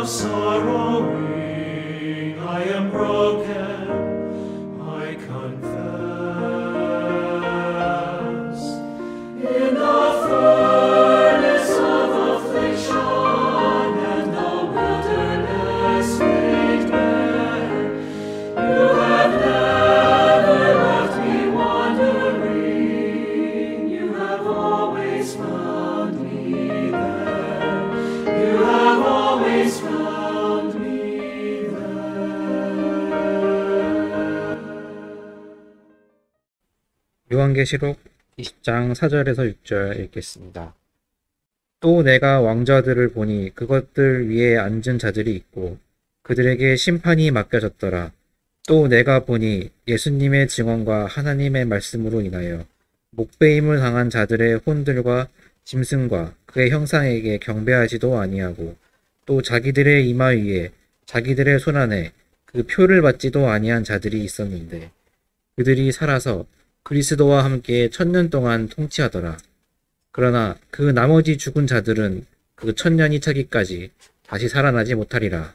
sorrowing, I am broken, I confess. In the furnace of affliction and the wilderness made bare, you have never left me wandering. You have always found me there. You have always found me there. 요한계시록 20장 4절에서 6절 읽겠습니다. 또 내가 왕좌들을 보니 그것들 위에 앉은 자들이 있고 그들에게 심판이 맡겨졌더라. 또 내가 보니 예수님의 증언과 하나님의 말씀으로 인하여 목배임을 당한 자들의 혼들과 짐승과 그의 형상에게 경배하지도 아니하고 또 자기들의 이마 위에 자기들의 손 안에 그 표를 받지도 아니한 자들이 있었는데 그들이 살아서 그리스도와 함께 1000년 동안 통치하더라. 그러나 그 나머지 죽은 자들은 그 1000년이 차기까지 다시 살아나지 못하리라.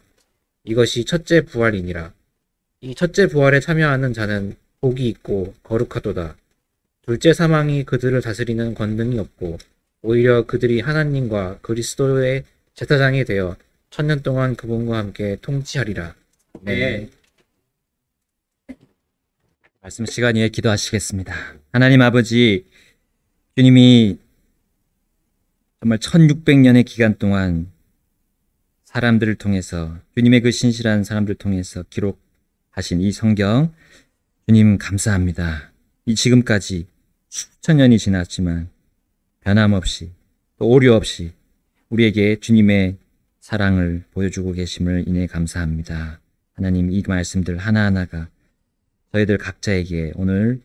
이것이 첫째 부활이니라. 이 첫째 부활에 참여하는 자는 복이 있고 거룩하도다. 둘째 사망이 그들을 다스리는 권능이 없고 오히려 그들이 하나님과 그리스도의 제사장이 되어 1000년 동안 그분과 함께 통치하리라. 네. 말씀 시간에 기도하시겠습니다. 하나님 아버지, 주님이 정말 1600년의 기간 동안 사람들을 통해서, 주님의 그 신실한 사람들을 통해서 기록하신 이 성경, 주님 감사합니다. 이 지금까지 수천 년이 지났지만 변함없이 또 오류 없이 우리에게 주님의 사랑을 보여주고 계심을 인해 감사합니다. 하나님, 이 말씀들 하나하나가 저희들 각자에게 오늘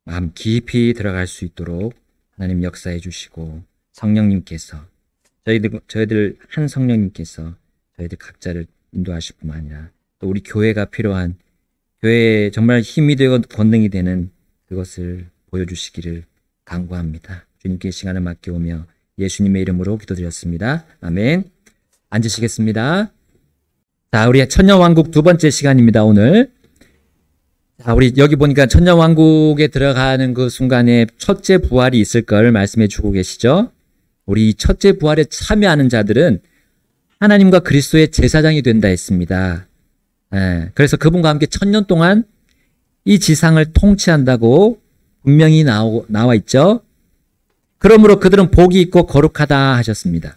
마음 깊이 들어갈 수 있도록 하나님 역사해 주시고 성령님께서 저희들 한 성령님께서 저희들 각자를 인도하실 뿐만 아니라 또 우리 교회가 필요한, 교회에 정말 힘이 되고 권능이 되는 그것을 보여주시기를 간구합니다. 주님께 시간을 맡겨오며 예수님의 이름으로 기도드렸습니다. 아멘. 앉으시겠습니다. 자, 우리 천년왕국 두 번째 시간입니다, 오늘. 자, 우리 여기 보니까 천년왕국에 들어가는 그 순간에 첫째 부활이 있을 걸 말씀해 주고 계시죠? 우리 첫째 부활에 참여하는 자들은 하나님과 그리스도의 제사장이 된다 했습니다. 그래서 그분과 함께 1000년 동안 이 지상을 통치한다고 분명히 나와 있죠? 그러므로 그들은 복이 있고 거룩하다 하셨습니다.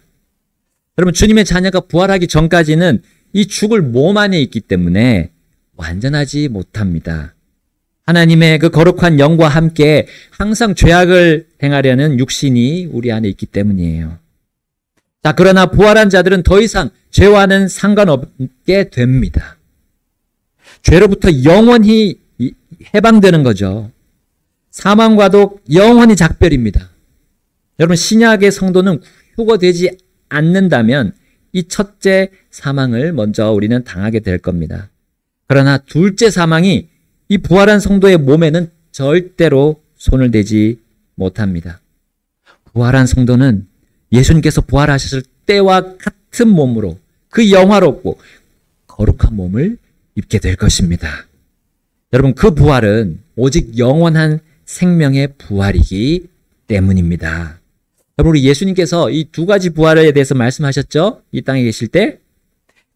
여러분, 주님의 자녀가 부활하기 전까지는 이 죽을 몸 안에 있기 때문에 완전하지 못합니다. 하나님의 그 거룩한 영과 함께 항상 죄악을 행하려는 육신이 우리 안에 있기 때문이에요. 자, 그러나 부활한 자들은 더 이상 죄와는 상관없게 됩니다. 죄로부터 영원히 해방되는 거죠. 사망과도 영원히 작별입니다. 여러분, 신약의 성도는 휴거되지 않는다면 이 첫째 사망을 먼저 우리는 당하게 될 겁니다. 그러나 둘째 사망이 이 부활한 성도의 몸에는 절대로 손을 대지 못합니다. 부활한 성도는 예수님께서 부활하셨을 때와 같은 몸으로 그 영화롭고 거룩한 몸을 입게 될 것입니다. 여러분, 그 부활은 오직 영원한 생명의 부활이기 때문입니다. 여러분, 우리 예수님께서 이 두 가지 부활에 대해서 말씀하셨죠? 이 땅에 계실 때.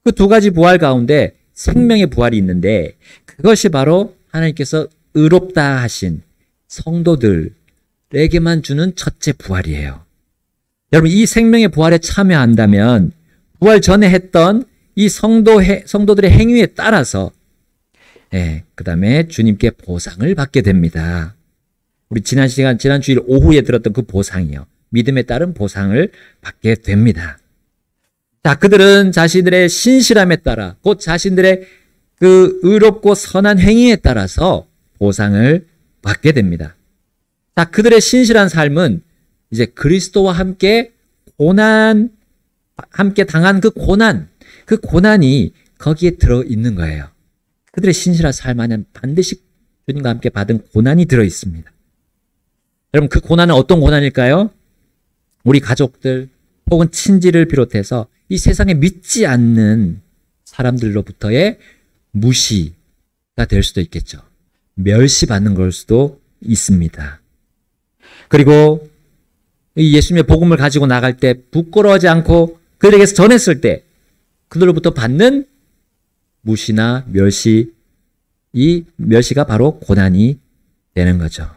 그 두 가지 부활 가운데 생명의 부활이 있는데 그것이 바로 하나님께서 의롭다 하신 성도들에게만 주는 첫째 부활이에요. 여러분, 이 생명의 부활에 참여한다면 부활 전에 했던 이 성도들의 행위에 따라서 그 다음에 주님께 보상을 받게 됩니다. 우리 지난 주일 오후에 들었던 그 보상이요. 믿음에 따른 보상을 받게 됩니다. 자, 그들은 자신들의 신실함에 따라, 곧 자신들의 그 의롭고 선한 행위에 따라서 보상을 받게 됩니다. 자, 그들의 신실한 삶은 이제 그리스도와 함께 함께 당한 그 고난이 거기에 들어 있는 거예요. 그들의 신실한 삶 안에 반드시 주님과 함께 받은 고난이 들어 있습니다. 여러분, 그 고난은 어떤 고난일까요? 우리 가족들, 혹은 친지를 비롯해서 이 세상에 믿지 않는 사람들로부터의 무시가 될 수도 있겠죠. 멸시받는 걸 수도 있습니다. 그리고 이 예수님의 복음을 가지고 나갈 때 부끄러워하지 않고 그들에게서 전했을 때 그들로부터 받는 무시나 멸시, 이 멸시가 바로 고난이 되는 거죠.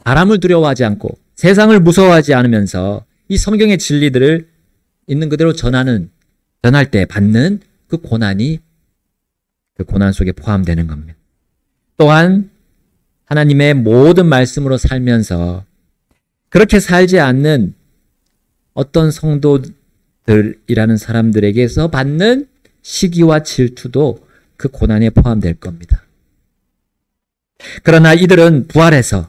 사람을 두려워하지 않고 세상을 무서워하지 않으면서 이 성경의 진리들을 있는 그대로 전할 때 받는 그 고난이 그 고난 속에 포함되는 겁니다. 또한 하나님의 모든 말씀으로 살면서 그렇게 살지 않는 어떤 성도들이라는 사람들에게서 받는 시기와 질투도 그 고난에 포함될 겁니다. 그러나 이들은 부활해서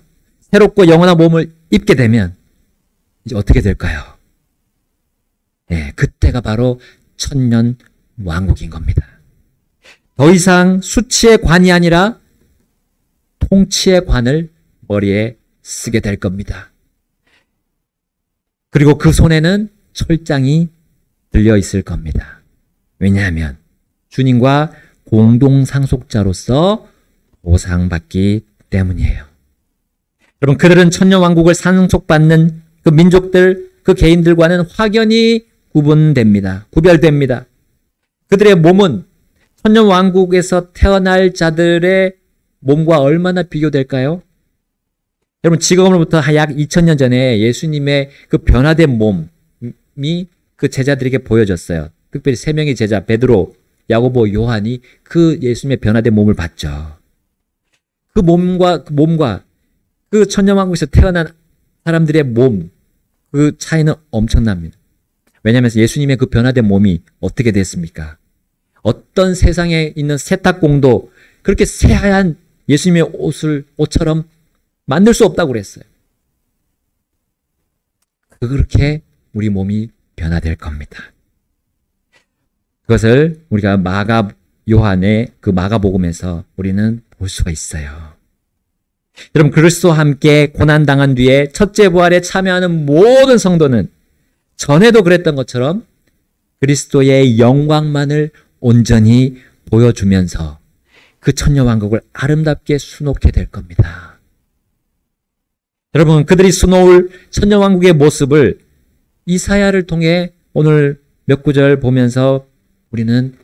새롭고 영원한 몸을 입게 되면 이제 어떻게 될까요? 네, 그때가 바로 천년 왕국인 겁니다. 더 이상 수치의 관이 아니라 통치의 관을 머리에 쓰게 될 겁니다. 그리고 그 손에는 철장이 들려 있을 겁니다. 왜냐하면 주님과 공동 상속자로서 보상받기 때문이에요. 여러분, 그들은 천년왕국을 상속받는 그 민족들, 그 개인들과는 확연히 구별됩니다. 그들의 몸은 천년왕국에서 태어날 자들의 몸과 얼마나 비교될까요? 여러분, 지금으로부터 약 2000년 전에 예수님의 그 변화된 몸이 그 제자들에게 보여졌어요. 특별히 세 명의 제자 베드로, 야고보, 요한이 그 예수님의 변화된 몸을 봤죠. 그 몸과 그 천년왕국에서 태어난 사람들의 몸, 그 차이는 엄청납니다. 왜냐하면 예수님의 그 변화된 몸이 어떻게 됐습니까? 어떤 세상에 있는 세탁공도 그렇게 새하얀 예수님의 옷처럼 만들 수 없다고 그랬어요. 그렇게 우리 몸이 변화될 겁니다. 그것을 우리가 요한의 그 마가복음에서 우리는 볼 수가 있어요. 여러분, 그리스도와 함께 고난당한 뒤에 첫째 부활에 참여하는 모든 성도는 전에도 그랬던 것처럼 그리스도의 영광만을 온전히 보여주면서 그 천년왕국을 아름답게 수놓게 될 겁니다. 여러분, 그들이 수놓을 천년왕국의 모습을 이사야를 통해 오늘 몇 구절 보면서 우리는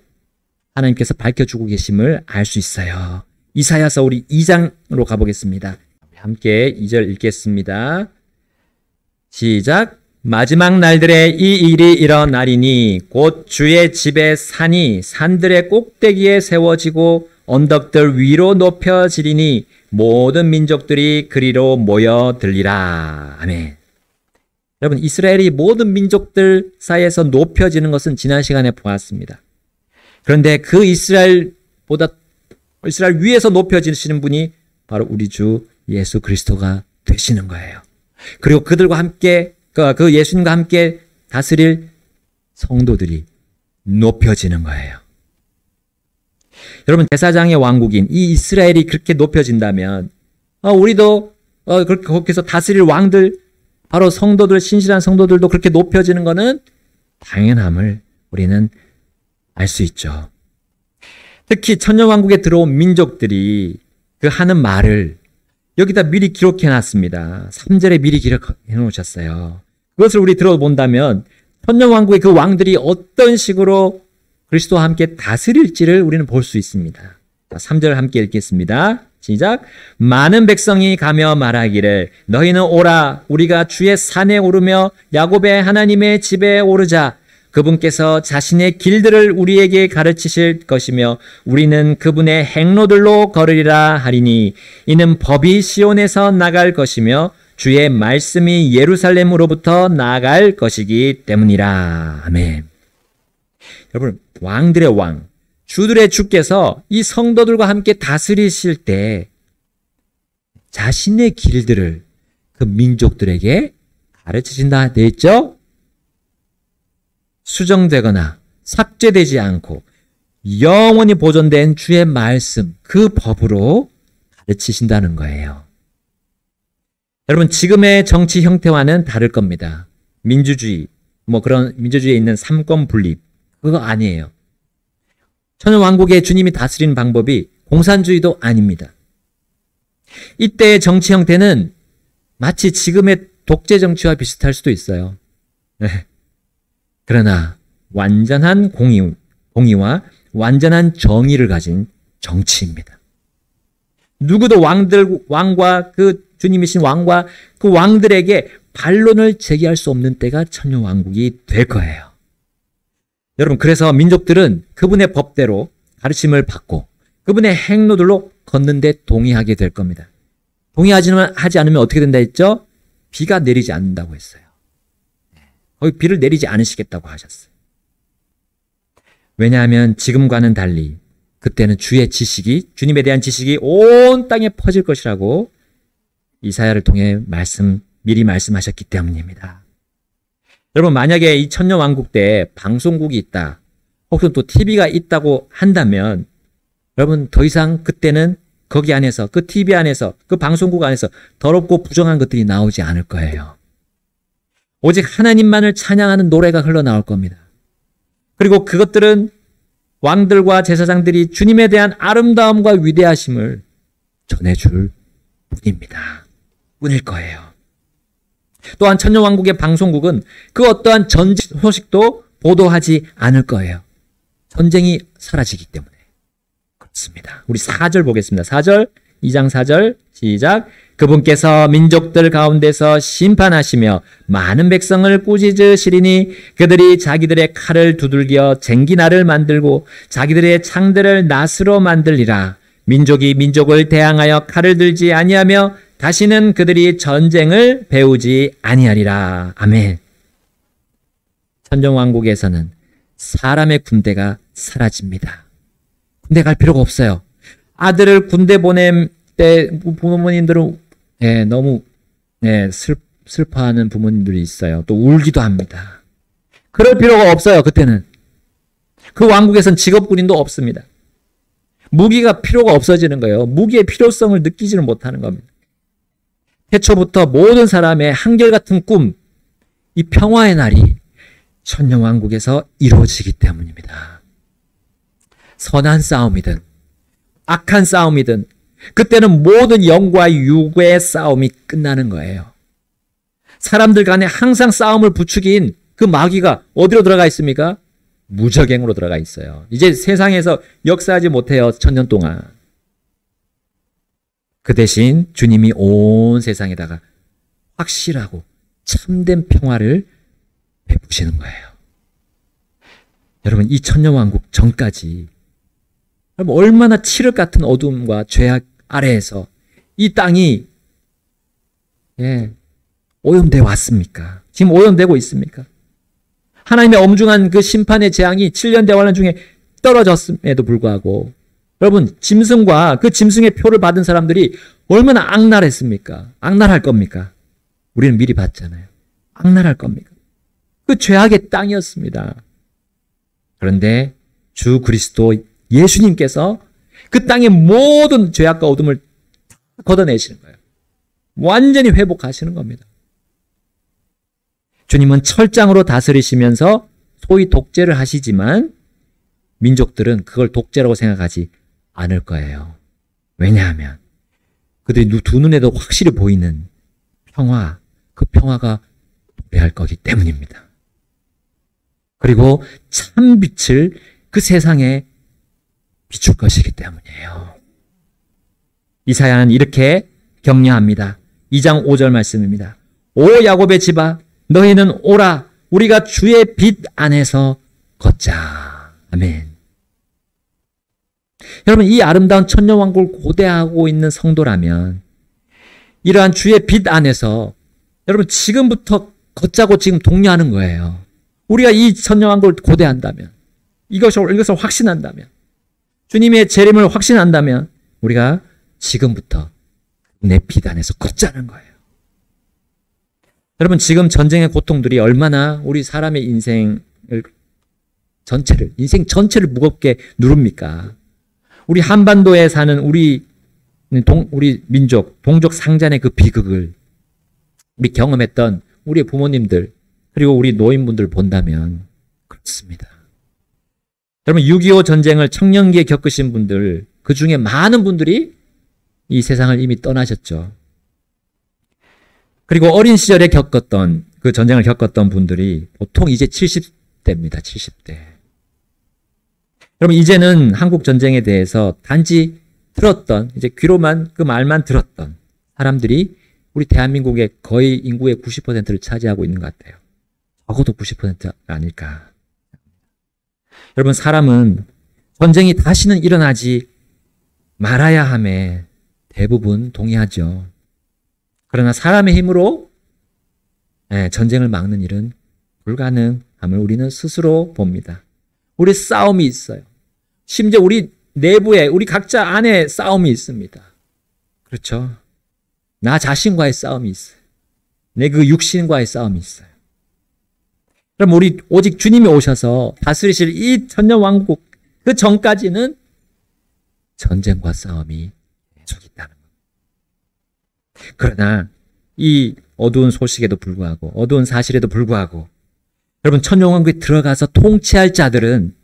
하나님께서 밝혀주고 계심을 알 수 있어요. 이사야서 우리 2장으로 가보겠습니다. 함께 2절 읽겠습니다. 시작. 마지막 날들에 이 일이 일어나리니 곧 주의 집의 산이 산들의 꼭대기에 세워지고 언덕들 위로 높여지리니 모든 민족들이 그리로 모여들리라. 아멘. 여러분, 이스라엘이 모든 민족들 사이에서 높여지는 것은 지난 시간에 보았습니다. 그런데 그 이스라엘 위에서 높여지시는 분이 바로 우리 주 예수 그리스도가 되시는 거예요. 그리고 그들과 함께 그 예수님과 함께 다스릴 성도들이 높여지는 거예요. 여러분, 제사장의 왕국인 이 이스라엘이 그렇게 높여진다면 우리도 그렇게 거기서 다스릴 왕들, 바로 성도들, 신실한 성도들도 그렇게 높여지는 것은 당연함을 우리는 알 수 있죠. 특히 천년왕국에 들어온 민족들이 그 하는 말을 여기다 미리 기록해 놨습니다. 3절에 미리 기록해 놓으셨어요. 그것을 우리 들어본다면 천년왕국의 그 왕들이 어떤 식으로 그리스도와 함께 다스릴지를 우리는 볼 수 있습니다. 자, 3절 함께 읽겠습니다. 시작. 많은 백성이 가며 말하기를 너희는 오라, 우리가 주의 산에 오르며 야곱의 하나님의 집에 오르자. 그분께서 자신의 길들을 우리에게 가르치실 것이며 우리는 그분의 행로들로 걸으리라 하리니 이는 법이 시온에서 나갈 것이며 주의 말씀이 예루살렘으로부터 나갈 것이기 때문이라. 아멘. 여러분, 왕들의 왕, 주들의 주께서 이 성도들과 함께 다스리실 때 자신의 길들을 그 민족들에게 가르치신다 되어 있죠? 수정되거나 삭제되지 않고 영원히 보존된 주의 말씀, 그 법으로 가르치신다는 거예요. 여러분, 지금의 정치 형태와는 다를 겁니다. 민주주의, 뭐 그런 민주주의에 있는 삼권 분립, 그거 아니에요. 천년왕국에 주님이 다스리는 방법이 공산주의도 아닙니다. 이때의 정치 형태는 마치 지금의 독재 정치와 비슷할 수도 있어요. 네. 그러나 완전한 공의와 완전한 정의를 가진 정치입니다. 누구도 왕과 그 주님이신 왕과 그 왕들에게 반론을 제기할 수 없는 때가 천년왕국이 될 거예요. 여러분, 그래서 민족들은 그분의 법대로 가르침을 받고 그분의 행로들로 걷는데 동의하게 될 겁니다. 동의하지 않으면 어떻게 된다 했죠? 비가 내리지 않는다고 했어요. 거의 비를 내리지 않으시겠다고 하셨어요. 왜냐하면 지금과는 달리 그때는 주님에 대한 지식이 온 땅에 퍼질 것이라고 이사야를 통해 미리 말씀하셨기 때문입니다. 여러분, 만약에 이 천년왕국 때 방송국이 있다, 혹은 또 TV가 있다고 한다면 여러분, 더 이상 그때는 거기 안에서, 그 TV 안에서, 그 방송국 안에서 더럽고 부정한 것들이 나오지 않을 거예요. 오직 하나님만을 찬양하는 노래가 흘러나올 겁니다. 그리고 그것들은 왕들과 제사장들이 주님에 대한 아름다움과 위대하심을 전해줄 뿐일 거예요. 또한 천년왕국의 방송국은 그 어떠한 전쟁 소식도 보도하지 않을 거예요. 전쟁이 사라지기 때문에. 그렇습니다. 우리 4절 보겠습니다. 4절, 2장 4절 시작. 그분께서 민족들 가운데서 심판하시며 많은 백성을 꾸짖으시리니 그들이 자기들의 칼을 두들겨 쟁기날을 만들고 자기들의 창들을 낫으로 만들리라. 민족이 민족을 대항하여 칼을 들지 아니하며 다시는 그들이 전쟁을 배우지 아니하리라. 아멘. 천년왕국에서는 사람의 군대가 사라집니다. 군대 갈 필요가 없어요. 아들을 군대 보낼 때 부모님들은 너무 슬퍼하는 부모님들이 있어요. 또 울기도 합니다. 그럴 필요가 없어요. 그때는. 그 왕국에선 직업군인도 없습니다. 무기가 필요가 없어지는 거예요. 무기의 필요성을 느끼지는 못하는 겁니다. 태초부터 모든 사람의 한결같은 꿈, 이 평화의 날이 천년왕국에서 이루어지기 때문입니다. 선한 싸움이든 악한 싸움이든 그때는 모든 영과 육의 싸움이 끝나는 거예요. 사람들 간에 항상 싸움을 부추긴 그 마귀가 어디로 들어가 있습니까? 무적행으로 들어가 있어요. 이제 세상에서 역사하지 못해요. 1000년 동안. 그 대신 주님이 온 세상에다가 확실하고 참된 평화를 베푸시는 거예요. 여러분, 이 천년왕국 전까지 여러분, 얼마나 칠흑 같은 어둠과 죄악 아래에서 이 땅이 오염되어 왔습니까? 지금 오염되고 있습니까? 하나님의 엄중한 그 심판의 재앙이 7년 대환란 중에 떨어졌음에도 불구하고 여러분, 짐승과 그 짐승의 표를 받은 사람들이 얼마나 악랄했습니까? 악랄할 겁니까? 우리는 미리 봤잖아요. 악랄할 겁니까? 그 죄악의 땅이었습니다. 그런데 주 그리스도 예수님께서 그 땅의 모든 죄악과 어둠을 걷어내시는 거예요. 완전히 회복하시는 겁니다. 주님은 철장으로 다스리시면서 소위 독재를 하시지만 민족들은 그걸 독재라고 생각하지 않을 거예요. 왜냐하면 그들이 두 눈에도 확실히 보이는 평화, 그 평화가 도래할 거기 때문입니다. 그리고 참 빛을 그 세상에 비출 것이기 때문이에요. 이사야는 이렇게 격려합니다. 2장 5절 말씀입니다. 오 야곱의 집아, 너희는 오라, 우리가 주의 빛 안에서 걷자. 아멘. 여러분, 이 아름다운 천년왕국을 고대하고 있는 성도라면 이러한 주의 빛 안에서 여러분 지금부터 걷자고 지금 독려하는 거예요. 우리가 이 천년왕국을 고대한다면, 이것을 확신한다면, 주님의 재림을 확신한다면 우리가 지금부터 내 빛 안에서 걷자는 거예요. 여러분, 지금 전쟁의 고통들이 얼마나 우리 사람의 인생 전체를 무겁게 누릅니까? 우리 한반도에 사는 우리 민족, 동족 상잔의 그 비극을 우리 경험했던 우리 부모님들, 그리고 우리 노인분들 본다면 그렇습니다. 여러분 6.25 전쟁을 청년기에 겪으신 분들, 그 중에 많은 분들이 이 세상을 이미 떠나셨죠. 그리고 어린 시절에 겪었던 그 전쟁을 겪었던 분들이 보통 이제 70대입니다. 70대. 여러분 이제는 한국 전쟁에 대해서 단지 들었던, 이제 귀로만 그 말만 들었던 사람들이 우리 대한민국의 거의 인구의 90%를 차지하고 있는 것 같아요. 적어도 90% 아닐까. 여러분 사람은 전쟁이 다시는 일어나지 말아야 함에 대부분 동의하죠. 그러나 사람의 힘으로 전쟁을 막는 일은 불가능함을 우리는 스스로 봅니다. 우리 싸움이 있어요. 심지어 우리 내부에, 우리 각자 안에 싸움이 있습니다. 그렇죠? 나 자신과의 싸움이 있어요. 내 그 육신과의 싸움이 있어요. 그럼 우리 오직 주님이 오셔서 다스리실 이 천년왕국 그 전까지는 전쟁과 싸움이 계속 있다는 겁니다. 그러나 이 어두운 소식에도 불구하고, 어두운 사실에도 불구하고 여러분 천년왕국에 들어가서 통치할 자들은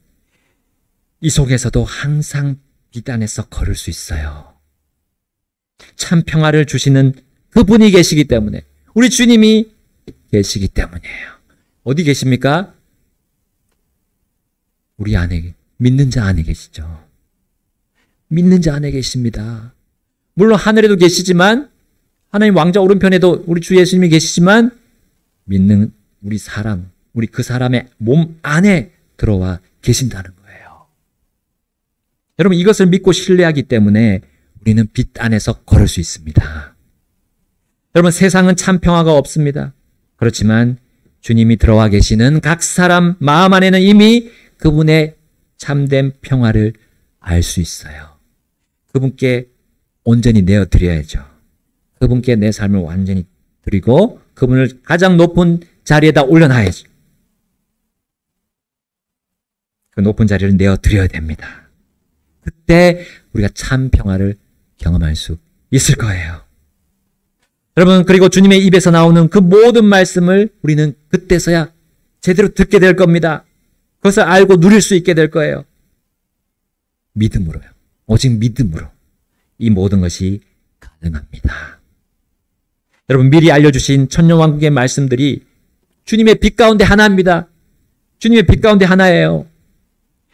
이 속에서도 항상 비단에서 걸을 수 있어요. 참 평화를 주시는 그분이 계시기 때문에, 우리 주님이 계시기 때문이에요. 어디 계십니까? 우리 안에, 믿는 자 안에 계시죠. 믿는 자 안에 계십니다. 물론 하늘에도 계시지만, 하나님 왕자 오른편에도 우리 주 예수님이 계시지만, 믿는 우리 사람, 우리 그 사람의 몸 안에 들어와 계신다는 거예요. 여러분 이것을 믿고 신뢰하기 때문에 우리는 빛 안에서 걸을 수 있습니다. 여러분 세상은 참 평화가 없습니다. 그렇지만 주님이 들어와 계시는 각 사람 마음 안에는 이미 그분의 참된 평화를 알 수 있어요. 그분께 온전히 내어드려야죠. 그분께 내 삶을 완전히 드리고 그분을 가장 높은 자리에다 올려놔야죠. 그 높은 자리를 내어드려야 됩니다. 그때 우리가 참 평화를 경험할 수 있을 거예요. 여러분 그리고 주님의 입에서 나오는 그 모든 말씀을 우리는 그때서야 제대로 듣게 될 겁니다. 그것을 알고 누릴 수 있게 될 거예요. 믿음으로요. 오직 믿음으로 이 모든 것이 가능합니다. 여러분 미리 알려주신 천년왕국의 말씀들이 주님의 빛 가운데 하나입니다. 주님의 빛 가운데 하나예요.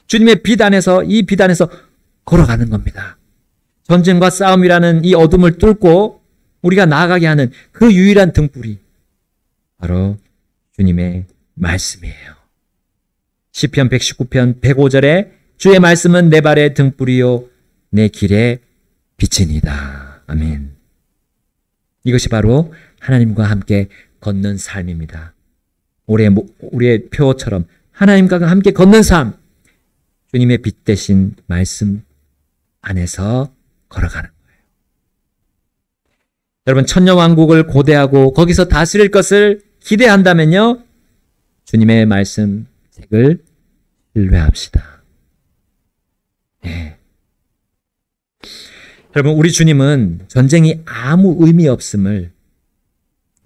주님의 빛 안에서, 이 빛 안에서 걸어가는 겁니다. 전쟁과 싸움이라는 이 어둠을 뚫고 우리가 나아가게 하는 그 유일한 등불이 바로 주님의 말씀이에요. 시편 119편 105절에 주의 말씀은 내 발의 등불이요 내 길의 빛이니이다. 아멘. 이것이 바로 하나님과 함께 걷는 삶입니다. 우리의 표처럼 하나님과 함께 걷는 삶, 주님의 빛 대신 말씀 안에서 걸어가는 거예요. 여러분 천년왕국을 고대하고 거기서 다스릴 것을 기대한다면요, 주님의 말씀 책을 신뢰합시다. 네. 여러분 우리 주님은 전쟁이 아무 의미 없음을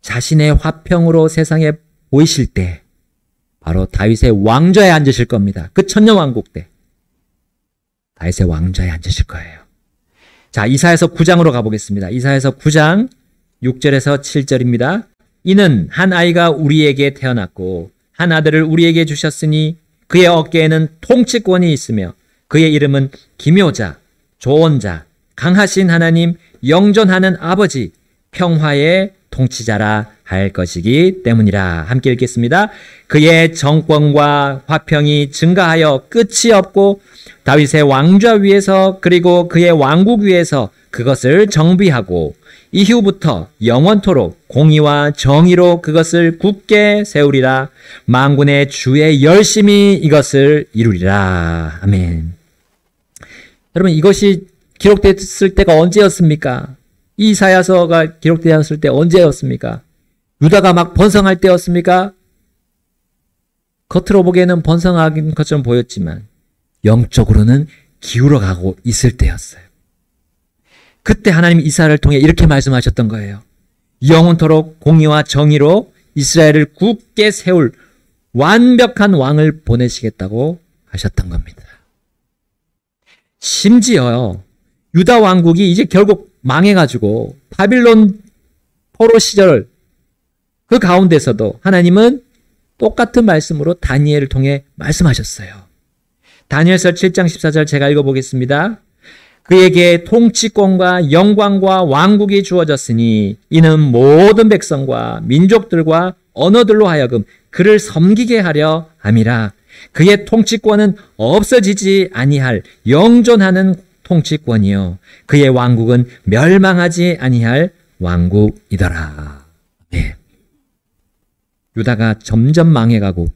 자신의 화평으로 세상에 보이실 때 바로 다윗의 왕좌에 앉으실 겁니다. 그 천년왕국 때 다윗의 왕좌에 앉으실 거예요. 자, 이사야서 9장으로 가보겠습니다. 이사야서 9장 6절에서 7절입니다. 이는 한 아이가 우리에게 태어났고 한 아들을 우리에게 주셨으니 그의 어깨에는 통치권이 있으며 그의 이름은 기묘자, 조언자, 강하신 하나님, 영존하는 아버지, 평화의 통치자라 할 것이기 때문이라. 함께 읽겠습니다. 그의 정권과 화평이 증가하여 끝이 없고 다윗의 왕좌 위에서 그리고 그의 왕국 위에서 그것을 정비하고 이후부터 영원토록 공의와 정의로 그것을 굳게 세우리라. 만군의 주의 열심히 이것을 이루리라. 아멘. 여러분 이것이 기록됐을 때가 언제였습니까? 이사야서가 기록되었을 때 언제였습니까? 유다가 막 번성할 때였습니까? 겉으로 보기에는 번성한 것처럼 보였지만 영적으로는 기울어가고 있을 때였어요. 그때 하나님 이사야를 통해 이렇게 말씀하셨던 거예요. 영원토록 공의와 정의로 이스라엘을 굳게 세울 완벽한 왕을 보내시겠다고 하셨던 겁니다. 심지어 유다 왕국이 이제 결국 망해가지고 바빌론 포로 시절 그 가운데서도 하나님은 똑같은 말씀으로 다니엘을 통해 말씀하셨어요. 다니엘서 7장 14절 제가 읽어보겠습니다. 그에게 통치권과 영광과 왕국이 주어졌으니 이는 모든 백성과 민족들과 언어들로 하여금 그를 섬기게 하려 함이라. 그의 통치권은 없어지지 아니할 영존하는 통치권이요 그의 왕국은 멸망하지 아니할 왕국이더라. 네. 유다가 점점 망해가고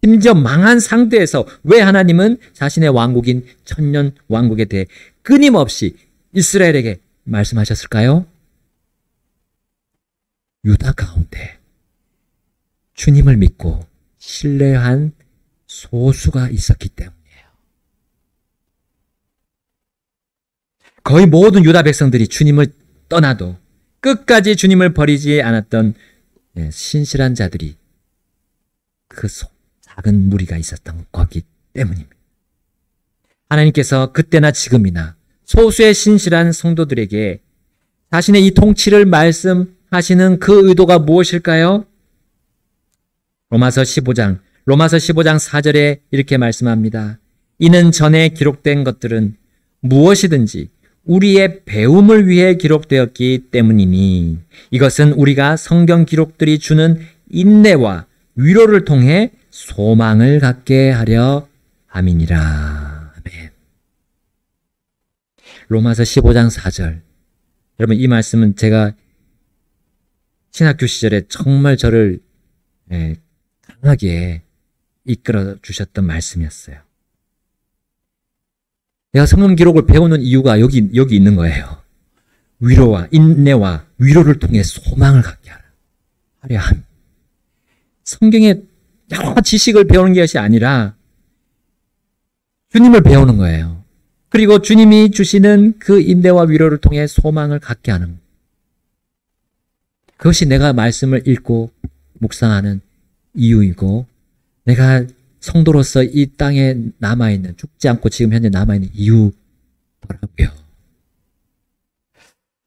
심지어 망한 상태에서 왜 하나님은 자신의 왕국인 천년 왕국에 대해 끊임없이 이스라엘에게 말씀하셨을까요? 유다 가운데 주님을 믿고 신뢰한 소수가 있었기 때문이에요. 거의 모든 유다 백성들이 주님을 떠나도 끝까지 주님을 버리지 않았던 신실한 자들이 그 작은 무리가 있었던 거기 때문입니다. 하나님께서 그때나 지금이나 소수의 신실한 성도들에게 자신의 이 통치를 말씀하시는 그 의도가 무엇일까요? 로마서 15장 4절에 이렇게 말씀합니다. 이는 전에 기록된 것들은 무엇이든지 우리의 배움을 위해 기록되었기 때문이니 이것은 우리가 성경 기록들이 주는 인내와 위로를 통해 소망을 갖게 하려 함이니라. 아멘. 로마서 15장 4절. 여러분 이 말씀은 제가 신학교 시절에 정말 저를 강하게 이끌어 주셨던 말씀이었어요. 내가 성경 기록을 배우는 이유가 여기 있는 거예요. 위로와 인내와 위로를 통해 소망을 갖게 하려 함. 성경의 여러 지식을 배우는 것이 아니라 주님을 배우는 거예요. 그리고 주님이 주시는 그 인내와 위로를 통해 소망을 갖게 하는 거예요. 그것이 내가 말씀을 읽고 묵상하는 이유이고 내가 성도로서 이 땅에 남아있는 죽지 않고 지금 현재 남아있는 이유더라고요.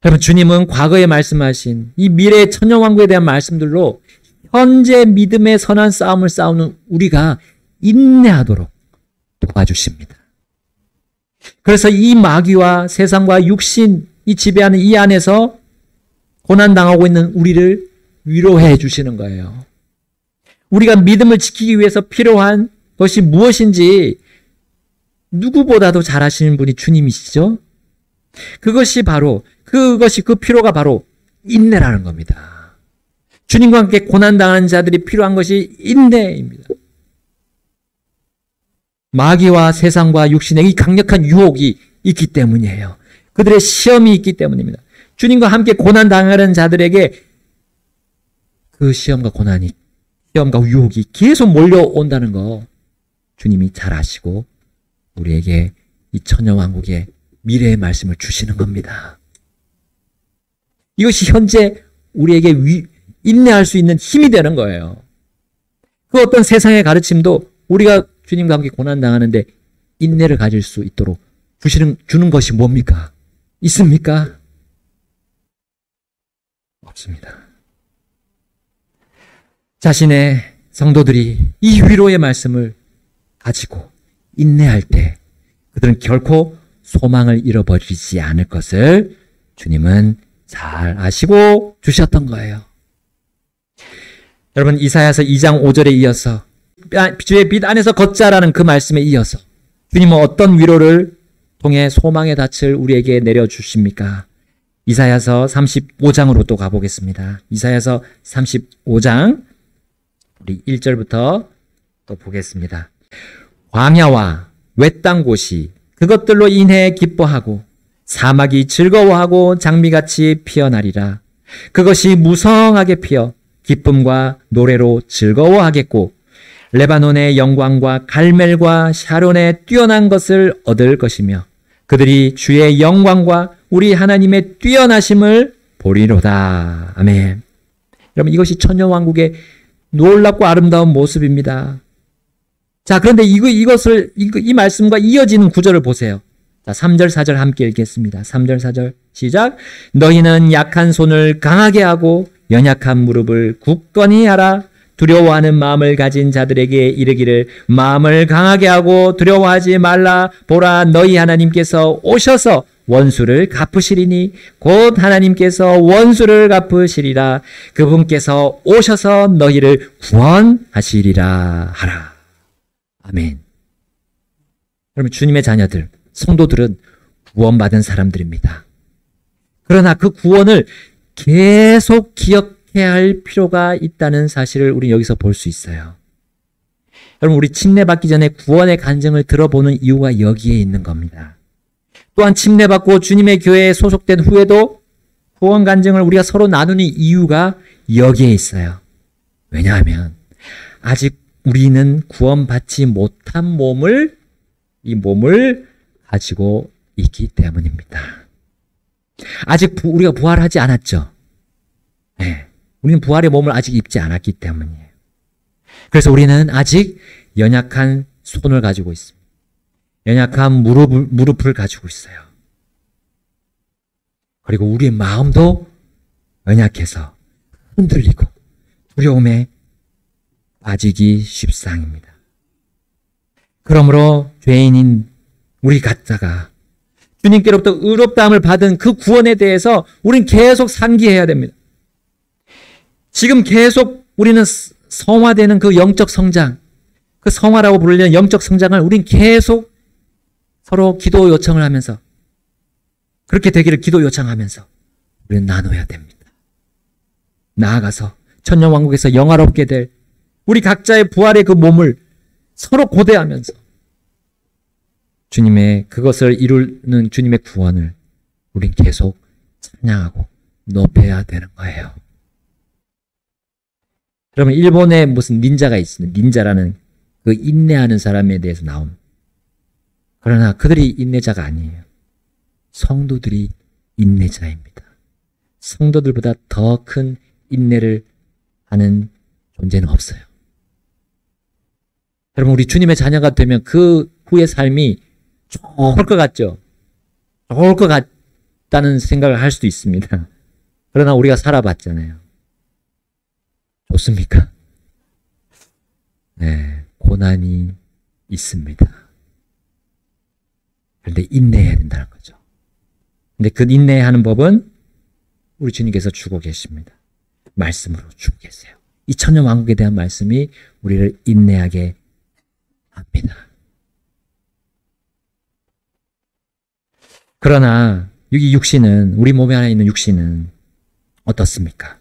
여러분 주님은 과거에 말씀하신 이 미래의 천년왕국에 대한 말씀들로 현재 믿음의 선한 싸움을 싸우는 우리가 인내하도록 도와주십니다. 그래서 이 마귀와 세상과 육신 이 지배하는 이 안에서 고난당하고 있는 우리를 위로해 주시는 거예요. 우리가 믿음을 지키기 위해서 필요한 것이 무엇인지 누구보다도 잘 아시는 분이 주님이시죠? 그 필요가 바로 인내라는 겁니다. 주님과 함께 고난당하는 자들이 필요한 것이 인내입니다. 마귀와 세상과 육신의 이 강력한 유혹이 있기 때문이에요. 그들의 시험이 있기 때문입니다. 주님과 함께 고난당하는 자들에게 그 시험과 유혹이 계속 몰려온다는 거 주님이 잘 아시고 우리에게 이 천년왕국의 미래의 말씀을 주시는 겁니다. 이것이 현재 우리에게 인내할 수 있는 힘이 되는 거예요. 그 어떤 세상의 가르침도 우리가 주님과 함께 고난당하는데 인내를 가질 수 있도록 주는 것이 뭡니까? 있습니까? 없습니다. 자신의 성도들이 이 위로의 말씀을 가지고 인내할 때 그들은 결코 소망을 잃어버리지 않을 것을 주님은 잘 아시고 주셨던 거예요. 여러분 이사야서 2장 5절에 이어서 주의 빛 안에서 걷자라는 그 말씀에 이어서 주님은 어떤 위로를 통해 소망의 닻을 우리에게 내려주십니까? 이사야서 35장으로 또 가보겠습니다. 이사야서 35장 우리 1절부터 또 보겠습니다. 광야와 외땅 곳이 그것들로 인해 기뻐하고 사막이 즐거워하고 장미같이 피어나리라. 그것이 무성하게 피어 기쁨과 노래로 즐거워하겠고 레바논의 영광과 갈멜과 샤론의 뛰어난 것을 얻을 것이며 그들이 주의 영광과 우리 하나님의 뛰어나심을 보리로다. 아멘. 여러분, 이것이 천년왕국의 놀랍고 아름다운 모습입니다. 자, 그런데 이 말씀과 이어지는 구절을 보세요. 자, 3절, 4절 함께 읽겠습니다. 3절, 4절 시작. 너희는 약한 손을 강하게 하고 연약한 무릎을 굳건히 하라. 두려워하는 마음을 가진 자들에게 이르기를 마음을 강하게 하고 두려워하지 말라. 보라, 너희 하나님께서 오셔서 원수를 갚으시리니 곧 하나님께서 원수를 갚으시리라. 그분께서 오셔서 너희를 구원하시리라 하라. 아멘. 여러분, 주님의 자녀들, 성도들은 구원받은 사람들입니다. 그러나 그 구원을 계속 기억해야 할 필요가 있다는 사실을 우리 여기서 볼 수 있어요. 여러분, 우리 침례받기 전에 구원의 간증을 들어보는 이유가 여기에 있는 겁니다. 또한 침례받고 주님의 교회에 소속된 후에도 구원 간증을 우리가 서로 나누는 이유가 여기에 있어요. 왜냐하면 아직 우리는 구원받지 못한 이 몸을 가지고 있기 때문입니다. 아직 우리가 부활하지 않았죠. 네, 우리는 부활의 몸을 아직 입지 않았기 때문이에요. 그래서 우리는 아직 연약한 손을 가지고 있습니다. 연약한 무릎을 가지고 있어요. 그리고 우리의 마음도 연약해서 흔들리고 두려움에 빠지기 십상입니다. 그러므로 죄인인 우리 각자가 주님께로부터 의롭다함을 받은 그 구원에 대해서 우리는 계속 상기해야 됩니다. 지금 계속 우리는 성화되는 그 영적 성장, 그 성화라고 부르는 영적 성장을 우린 계속 서로 기도 요청을 하면서, 그렇게 되기를 기도 요청하면서 우리는 나눠야 됩니다. 나아가서 천년왕국에서 영화롭게 될 우리 각자의 부활의 그 몸을 서로 고대하면서 주님의 그것을 이루는 주님의 구원을 우린 계속 찬양하고 높여야 되는 거예요. 여러분, 일본에 무슨 닌자가 있습니다. 닌자라는 그 인내하는 사람에 대해서 나온. 그러나 그들이 인내자가 아니에요. 성도들이 인내자입니다. 성도들보다 더 큰 인내를 하는 존재는 없어요. 여러분, 우리 주님의 자녀가 되면 그 후의 삶이 좋을 것 같죠? 좋을 것 같다는 생각을 할 수도 있습니다. 그러나 우리가 살아봤잖아요. 좋습니까? 네, 고난이 있습니다. 그런데 인내해야 된다는 거죠. 근데 그 인내하는 법은 우리 주님께서 주고 계십니다. 말씀으로 주고 계세요. 이 천년왕국에 대한 말씀이 우리를 인내하게 합니다. 그러나 이 육신은, 우리 몸에 안에 있는 육신은 어떻습니까?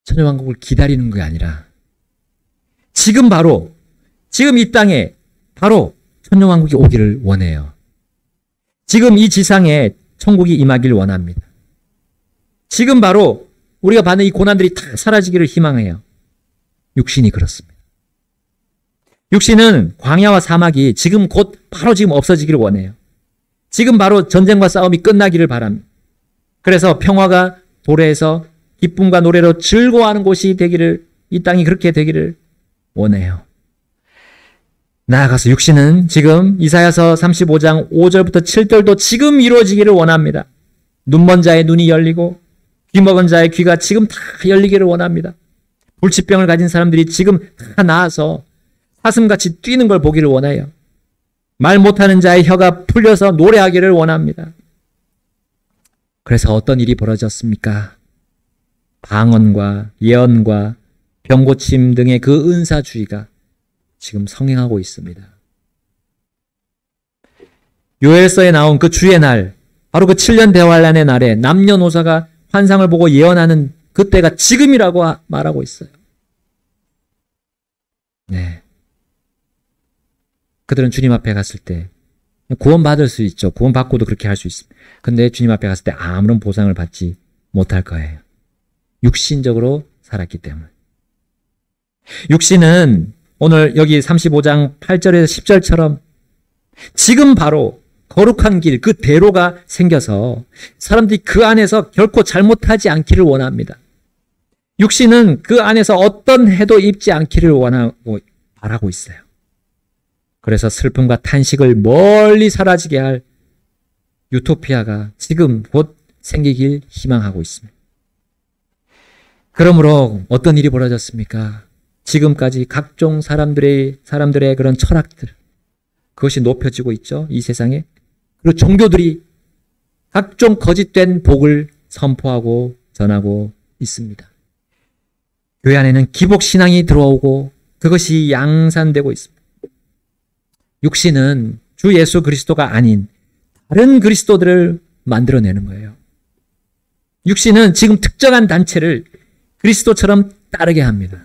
천년왕국을 기다리는 게 아니라 지금 이 땅에 바로 천년왕국이 오기를 원해요. 지금 이 지상에 천국이 임하기를 원합니다. 지금 바로 우리가 받는 이 고난들이 다 사라지기를 희망해요. 육신이 그렇습니다. 육신은 광야와 사막이 지금 바로 없어지기를 원해요. 지금 바로 전쟁과 싸움이 끝나기를 바랍니다. 그래서 평화가 도래해서 기쁨과 노래로 즐거워하는 곳이 되기를, 이 땅이 그렇게 되기를 원해요. 나아가서 육신은 지금 이사야서 35장 5절부터 7절도 지금 이루어지기를 원합니다. 눈먼 자의 눈이 열리고 귀먹은 자의 귀가 지금 다 열리기를 원합니다. 불치병을 가진 사람들이 지금 다 나아서 사슴같이 뛰는 걸 보기를 원해요. 말 못하는 자의 혀가 풀려서 노래하기를 원합니다. 그래서 어떤 일이 벌어졌습니까? 방언과 예언과 병고침 등의 그 은사주의가 지금 성행하고 있습니다. 요엘서에 나온 그 주의 날, 바로 그 7년 대환란의 날에 남녀노소가 환상을 보고 예언하는 그때가 지금이라고 말하고 있어요. 네. 그들은 주님 앞에 갔을 때 구원받을 수 있죠. 구원받고도 그렇게 할 수 있습니다. 근데 주님 앞에 갔을 때 아무런 보상을 받지 못할 거예요. 육신적으로 살았기 때문에. 육신은 오늘 여기 35장 8절에서 10절처럼 지금 바로 거룩한 길, 그 대로가 생겨서 사람들이 그 안에서 결코 잘못하지 않기를 원합니다. 육신은 그 안에서 어떤 해도 입지 않기를 원하고 바라고 있어요. 그래서 슬픔과 탄식을 멀리 사라지게 할 유토피아가 지금 곧 생기길 희망하고 있습니다. 그러므로 어떤 일이 벌어졌습니까? 지금까지 각종 사람들의 그런 철학들, 그것이 높여지고 있죠, 이 세상에. 그리고 종교들이 각종 거짓된 복을 선포하고 전하고 있습니다. 교회 안에는 기복신앙이 들어오고 그것이 양산되고 있습니다. 육신은 주 예수 그리스도가 아닌 다른 그리스도들을 만들어내는 거예요. 육신은 지금 특정한 단체를 그리스도처럼 따르게 합니다.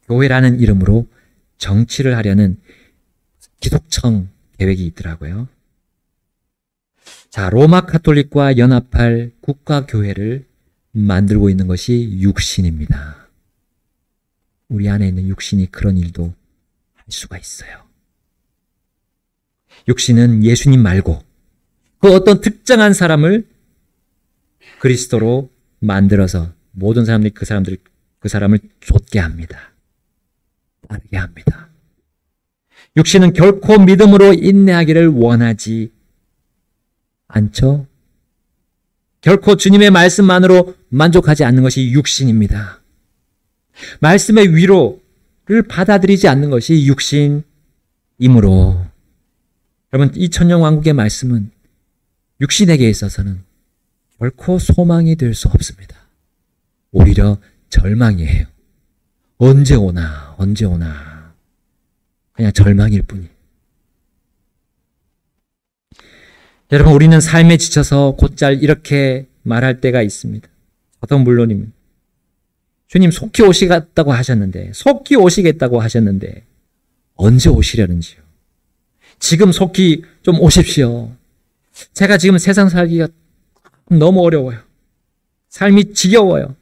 교회라는 이름으로 정치를 하려는 기독청 계획이 있더라고요. 자, 로마 카톨릭과 연합할 국가교회를 만들고 있는 것이 육신입니다. 우리 안에 있는 육신이 그런 일도 할 수가 있어요. 육신은 예수님 말고 그 어떤 특정한 사람을 그리스도로 만들어서 모든 사람들이 그 사람을 좇게 합니다. 따르게 합니다. 육신은 결코 믿음으로 인내하기를 원하지 않죠. 결코 주님의 말씀만으로 만족하지 않는 것이 육신입니다. 말씀의 위로를 받아들이지 않는 것이 육신이므로, 여러분, 이 천년왕국의 말씀은 육신에게 있어서는 결코 소망이 될 수 없습니다. 오히려 절망이에요. 언제 오나, 언제 오나. 그냥 절망일 뿐이에요. 여러분, 우리는 삶에 지쳐서 곧잘 이렇게 말할 때가 있습니다. 저도 물론입니다. 주님 속히 오시겠다고 하셨는데, 속히 오시겠다고 하셨는데 언제 오시려는지요. 지금 속히 좀 오십시오. 제가 지금 세상 살기가 너무 어려워요. 삶이 지겨워요.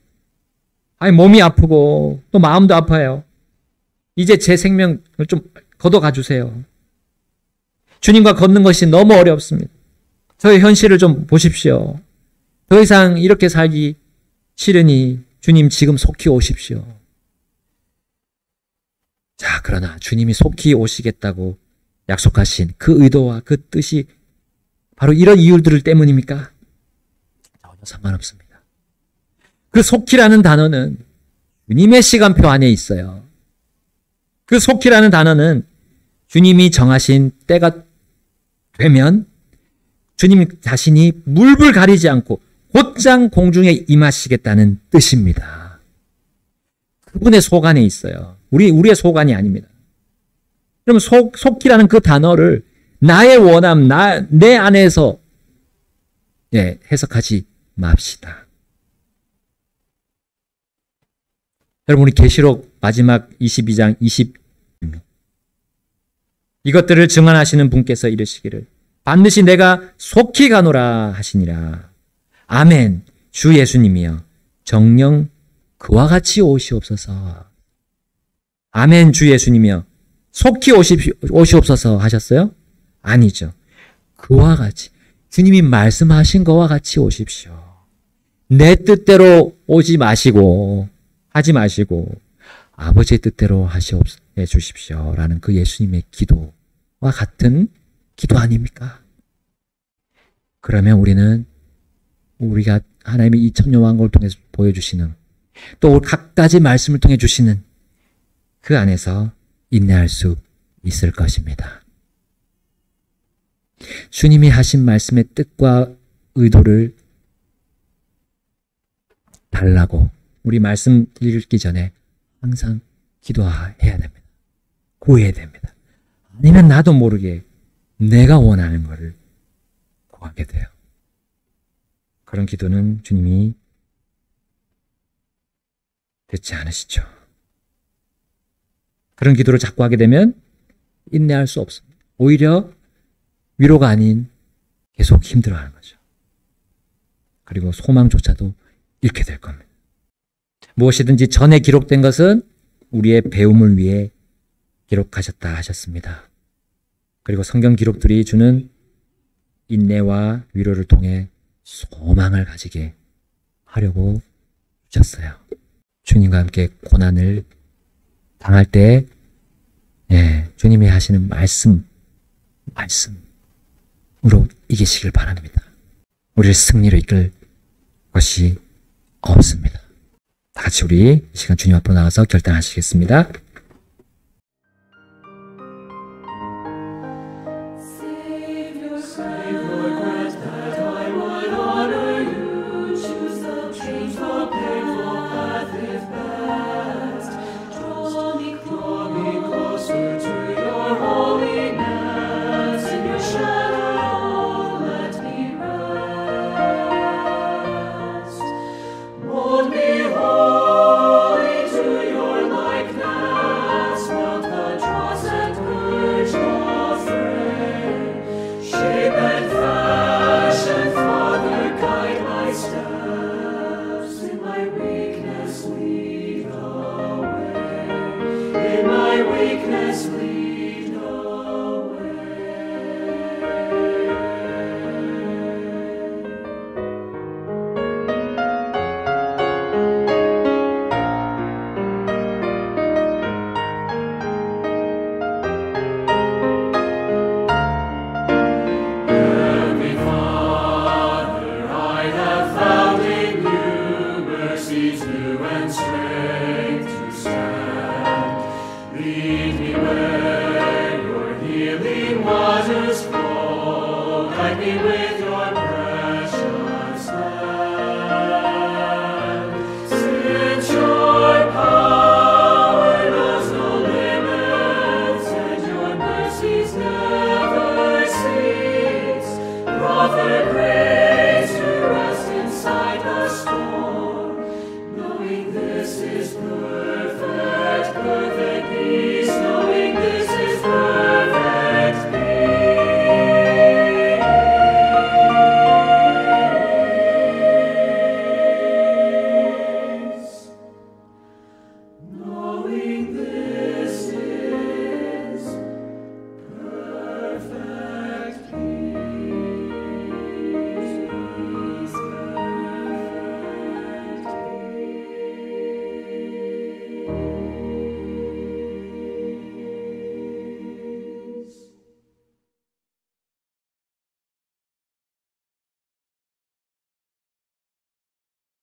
몸이 아프고 또 마음도 아파요. 이제 제 생명을 좀 걷어가 주세요. 주님과 걷는 것이 너무 어렵습니다. 저의 현실을 좀 보십시오. 더 이상 이렇게 살기 싫으니 주님 지금 속히 오십시오. 자, 그러나 주님이 속히 오시겠다고 약속하신 그 의도와 그 뜻이 바로 이런 이유들 때문입니까? 전혀 상관없습니다. 그 속히라는 단어는 주님의 시간표 안에 있어요. 그 속히라는 단어는 주님이 정하신 때가 되면 주님 자신이 물불 가리지 않고 곧장 공중에 임하시겠다는 뜻입니다. 그분의 속 안에 있어요. 우리의 속 안이 아닙니다. 그럼 속히라는 그 단어를 나의 원함, 내 안에서 해석하지 맙시다. 여러분, 우리 계시록 마지막 22장 20입니다. 이것들을 증언하시는 분께서 이르시기를 반드시 내가 속히 가노라 하시니라. 아멘. 주 예수님이여 정녕 그와 같이 오시옵소서. 아멘. 주 예수님이여 속히 오시옵소서 하셨어요? 아니죠. 그와 같이, 주님이 말씀하신 것과 같이 오십시오. 내 뜻대로 오지 마시고 하지 마시고 아버지의 뜻대로 하시옵소서 주십시오라는 그 예수님의 기도와 같은 기도 아닙니까? 그러면 우리가 하나님의 이 천년왕국을 통해서 보여주시는, 또 각가지 말씀을 통해 주시는 그 안에서 인내할 수 있을 것입니다. 주님이 하신 말씀의 뜻과 의도를 달라고 우리 말씀 읽기 전에 항상 기도해야 됩니다. 구해야 됩니다. 아니면 나도 모르게 내가 원하는 것을 구하게 돼요. 그런 기도는 주님이 듣지 않으시죠. 그런 기도를 자꾸 하게 되면 인내할 수 없습니다. 오히려 위로가 아닌 계속 힘들어하는 거죠. 그리고 소망조차도 잃게 될 겁니다. 무엇이든지 전에 기록된 것은 우리의 배움을 위해 기록하셨다 하셨습니다. 그리고 성경 기록들이 주는 인내와 위로를 통해 소망을 가지게 하려고 주셨어요. 주님과 함께 고난을 당할 때 주님이 하시는 말씀으로 이기시길 바랍니다. 우리를 승리로 이끌 것이 없습니다. 다 같이 우리 이 시간 주님 앞으로 나가서 결단하시겠습니다.